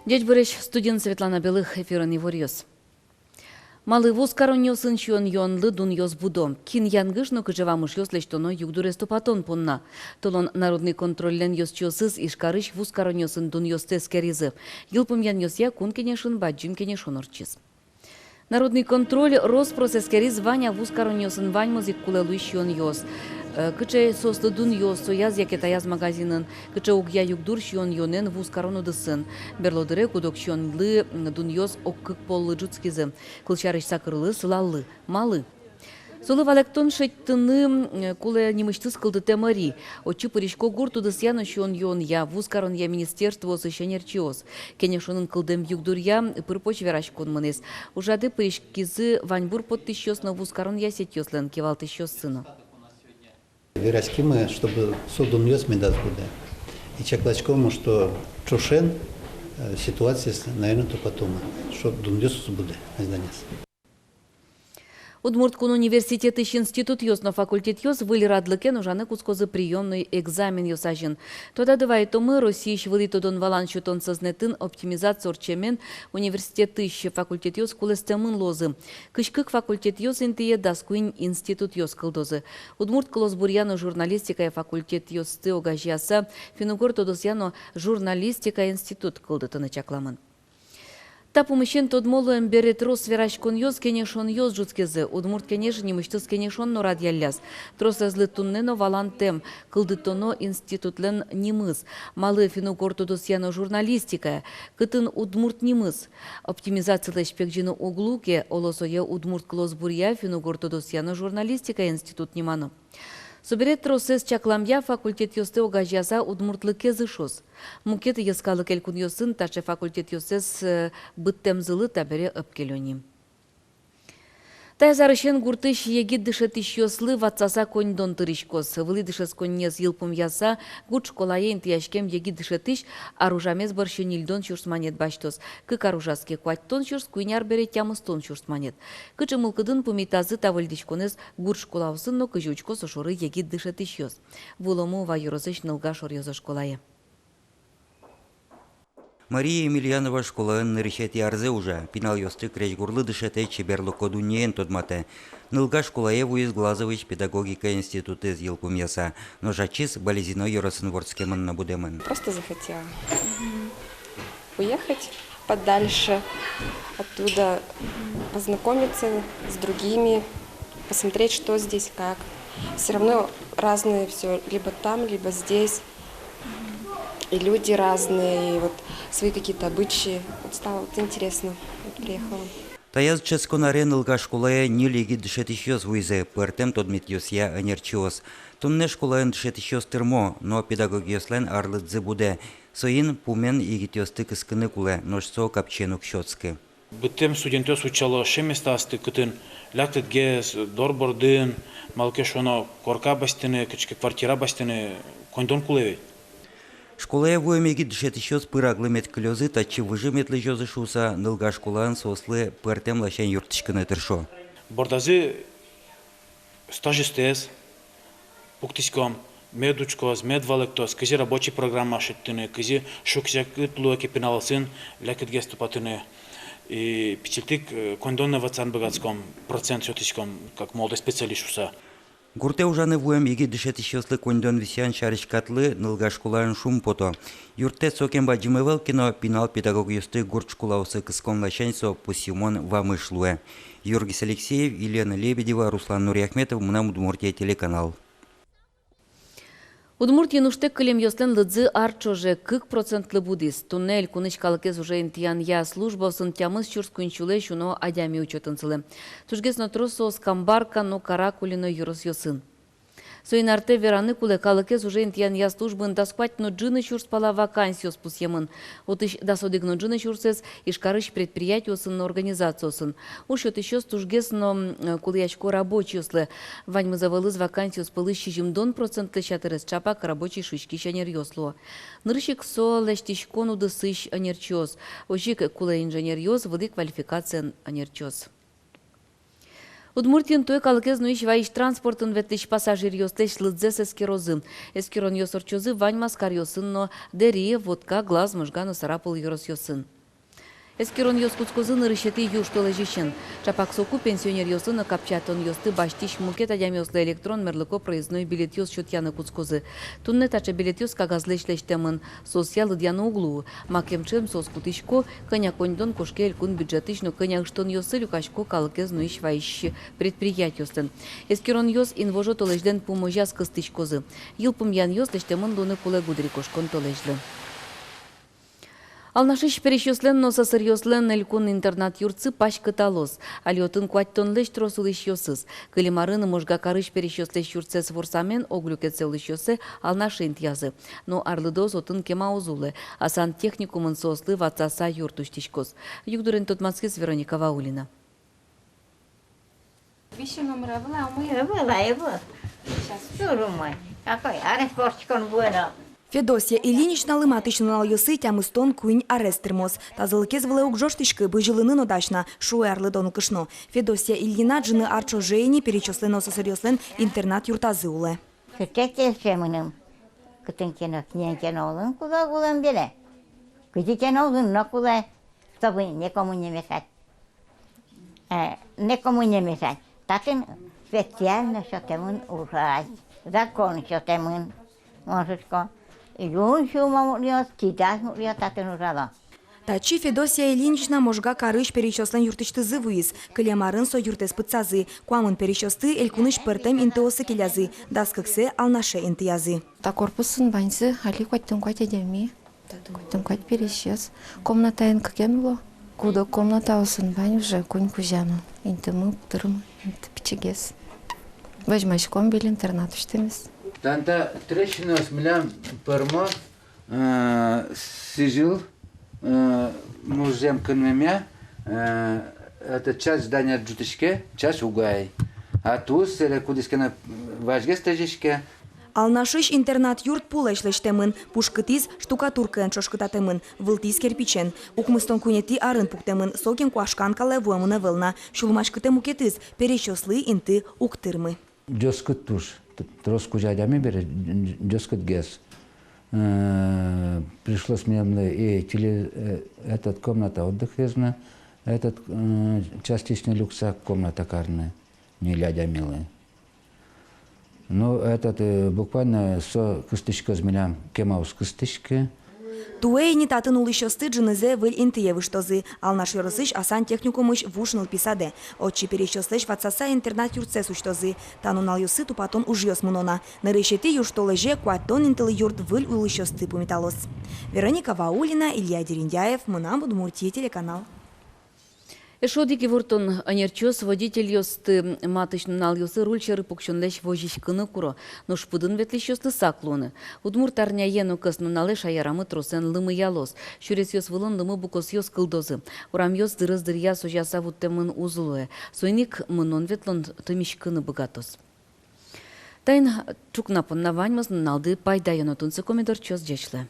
Дядь Борис, студент Светлана Белых, эфирен Иворьёс. Малый вуз коронёсын чуон йонлы дун ёс будом. Кин янгышно кыжевамыш ёс лештоно югдурес топатон понна. Толон народный контроллен ёс чёсыз ишкарыш вуз коронёсын дун ёс тескеризы. Йылпым ян ёс я кун кенешын баджин кенешон орчиз. Народный контроль Роспроцескериз Ваня вуз коронёсын вань музик кулелуиш йон ёс. Кыче состы дун ёс сояз якетаяз магазинын. Кыче угья югдур шион йонен вуз корону дысын. Берлодыре кудок шионлы дун ёс оккык поллы джуцкизы. Кылчарыш сакырлы сылаллы. Малы. Солы валектон шеттыны куле немыштыз кылды темари. Очы пыришко гурту дысяны шион йон я вуз корон я министерство сышенерчиоз. Кенешонын кылдым югдур я пырпоч вераш конмынес. Ужады пыришкизы ваньбур подтыщёс на вуз корон я сетёслен кевалтыщёс сыну. Вирашки мы, чтобы судом ёс медас буде. И чаклачкому, что чушен ситуация, наверное, то потом, что дун ёс буде, изданец. Удмурткун университет иш институт ёсно факультет ёс вылирадлыкен ужаны кускозы приемный экзамен ёсажын. Тода давай то мы Российш вылитодон валан шутон сознетін оптимизация орчемен университет иш факультет ёс кулестемын лозы. Кышкык факультет ёс интие даскуин институт ёс кылдозы. Удмурт кылос бурьяно журналистика факультет ёсты огажияса финугор тодосяно журналистика институт кылдытыны чакламын. Тапумышен тодмолу эмберет рос верашкон ёс кенешон ёс жуцкезе. Удмурт кенеш немыштыз кенешон норад ялляс. Тросазлы туннено валантем. Кылдытоно институтлен немыз. Малы финугор тодосяно журналистика. Кытын удмурт немыз. Оптимизациялы шпекжины углуке. Олосое удмурт клос бурья финугор тодосяно журналистика институт неманы. Соберет тросес чакламя факультет ёсты огажяза удмуртлыке зышос. Мукет ескалык элькун ёсын таче факультет ёсес быттемзылы табере öpkelöni. Тайзарышен гуртыш егит дышет ищёслы ватсаса коньдон тырышкос. Вылы дышес коннез йылпым яса гуд школаен тияшкем егит дышетыш аружамез борщен ильдон чурсманет баштос. Кык аружаске куаттон чурс куйняр бере тямыстон чурсманет. Кычы мылкыдын пумитазы тавыльдишконез гуд школаусын но кыжучко сошоры егит дышет ищёс. Вулому вайорозыш нылга шорьозы школае. Мария Емельянова школаын нырышет ярзе уже. Пинал ёсты кречгурлы дышете чеберлоко дуньен тодмате. Нылга школае вуиз Глазович педагогика институты из Елпум яса. Но жачис болезиной ёросын вордскемын набудемын. Просто захотела уехать подальше оттуда, познакомиться с другими, посмотреть, что здесь как. Все равно разные все, либо там, либо здесь. И люди разные, и вот свои какие-то обычаи. Вот стало вот интересно. Вот приехала. Таяз ческонаре нылга школае нилиги дышет ищёс вуизе, пыртем тодмит ёсья анерчиос. Тунне школаен дышет ищёс тырмо, но педагогиослен арлыдзы буде. Соин пумен игит ёсты кыскыны куле, ношсо капченук щёцкы. Бытем студентёс учало шеместасты кытын, ляктыт гез, дорбордын, малке шоно корка бастыны, кычке квартира бастыны, кондон кулевей. Школая вуемеги дышет ищёс пыраглы метклёзы, тачи выжиметлы жёзы шуса, нылга школаан сослы пыртем лащен юртышкыны тыршо. Бордазы стажистез, пуктиском, медучкоз, медвалектоз, кызи рабочий программа шеттыны, кызи шуксякыт луаки пеналсын, лякыт геступатыны. И печельтик кондонны ватсан богатском, процент шотышком, как молодой специалист шуса. Гурте ужаны вуем иги дышет ищёслы кондон висян шарышкатлы нылга школаан шум пото. Юрте сокемба жимывал кино пинал педагог юсты гурт школаусы кыскон лащенсо пусимон вамышлуэ. Юргис Алексеев, Елена Лебедева, Руслан Нуриахметов, Мунам Удмуртия телеканал. Удмуртия нуштек кылем ёслен лыдзы арчоже кык процентлы будис. Туннель куныч калыкез уже интиян я служба сын тямыз чурс кунчуле шуно адями учетынсылы. Тужгес на тросо скамбарка но каракулино юрос ёсын. Соинарте вераны куле калыкез уже интиян я службын дасквать но джины чурс пала вакансиос пусьемын. Отыш дасодыгно джины чурсес ишкарыш предприятиосын организациосын. Ушот еще стужгес но кулеячко рабочий ослы. Вань мы завалыз вакансиос пылыщи жимдон процентлы чатырес чапак рабочий шишки шанер ёсло. Нырщик со лештишкону дысыш анерчос. Ожик куле инженер ёс воды квалификация анерчос. Удмуртин той калкез нуиш ваиш транспортын ветлиш пассажир ёслеш лыдзес эскерозы. Эскерон ёсорчозы вань маскар ёсын, но дери, водка, глаз, мыжганы сарапыл ёрос ёсын. Эскерон йос куцкозын рышеты юж толежищен. Чапак соку пенсионер йосын капчатон йосты баштиш мукет адям йослы электрон мерлыко проездной билет йос шутяны куцкозы. Тунне тача билет йос кагазлешлештемын социал идяны углу. Макемчем сос кутышко, коня коньдон кошке элькун бюджетычно коня штон йосы люкашко калкез нуиш вайщи предприятиостен. Эскерон йос инвожо толежден пуможас кыстышкозы. Йылпым ян йос лештемын луны куле гудри кошкон толежлы. Алнашыш перещеслен, но сосырьеслен элькун интернат юрцы пашкыталос. Алиотын куаттон леш тросылыш йосыз. Кылимарын можга карыш перещеслеш юрцес ворсамен оглюкетселыш йосе алнашент язы. Но арлыдоз отын кема узулы. Асан техникумын сослы ватсаса юртуштишкоз. Югдурен Тотмацкис Вероника Ваулина. Вещи номера была, мы была. Сейчас. Думай, какой арест bueno. Федосия Ильинична лыматышнал йосы тямыстон куинь арестермос. Тазылкез влеук жоштышкы быжилынын одачна шуэрлы дону кышно. Федосия Ильина джины арчо жейни перечислено сосырьослен интернат юртазы улы. Кытекте шемыным. Кытынкено кненкено олын куда гулен беле. Кытикено олын нокуле, чтобы никому не мешать. Никому не мешать. Татын специально шотемын урать. Закон шотемын. Можешко. Юн шумом льёт, кидать льёт, татын урала. Тачи Федосия Ильинична можга карыш перечислен юртышты зывыйыз. Кылемарын со юртес пыцазы. Куамын перечесты элькуныш пертем интеосы келязы. Даскыксе алнаше интиязы. Та корпусын баньзы, али куаттын куать эдеми. Куаттын куать перещес. Комната эн кыгенло. Куда комната осын бань уже кунь кузяну. Интымы, птырым, инты пичегес. Бажмашком бил интернат уштемес. Танта трещинос милям пермо сижил музем кынмемя это часть здания джутышке, часть угай. А тут селе кудискена важге стежишке. Алнашыш интернат юрт пулешлештемын, пушкытиз штукатуркын чошкытатемын, вылтиз кирпичен. Укмыстон кунети арын пуктемын, сокен куашкан калевуэмына вылна, шулмашкыте мукетиз, перечеслы инты уктырмы. Джоскут туш, троску жадями бере, джоскут гес. Пришлось мне и этот комната отдыхезна, этот частичный люксак комната карная, не лядя милая. Ну, этот буквально со кыстышка змелям кемаус кыстышки. Туэй не татын улыщосты джынызе выль интыевы штозы. Алнаш йорысыш асан техникумыш вушныл писаде. Отчи перещеслеш ватсаса интернат юртсес уштозы. Танун алюсы тупатон ужьос мунона. Нарышети юрштолеже куатон интылы юрт выль улыщосты пумиталос. Вероника Ваулина, Илья Дерендяев, Мунам, Удмуртия, телеканал. Эшодики вуртон анерчос водитель йосты матышнал йосы рульчеры пукшонлеш вожишкыны куро. Но шпыдын ветлеш йосты саклоны. Удмурт арняену кыснуналы шаярамы тросен лымы ялос. Шурес йос вылын лымы букос йос кылдозы. Урам йос дырыз-дырья сожаса вуттемын узулуэ. Сойник мынон ветлон тымишкыны богатос. Тайн чукнапын наваньмыз налды пайда йонотунсы комедор чос джечле.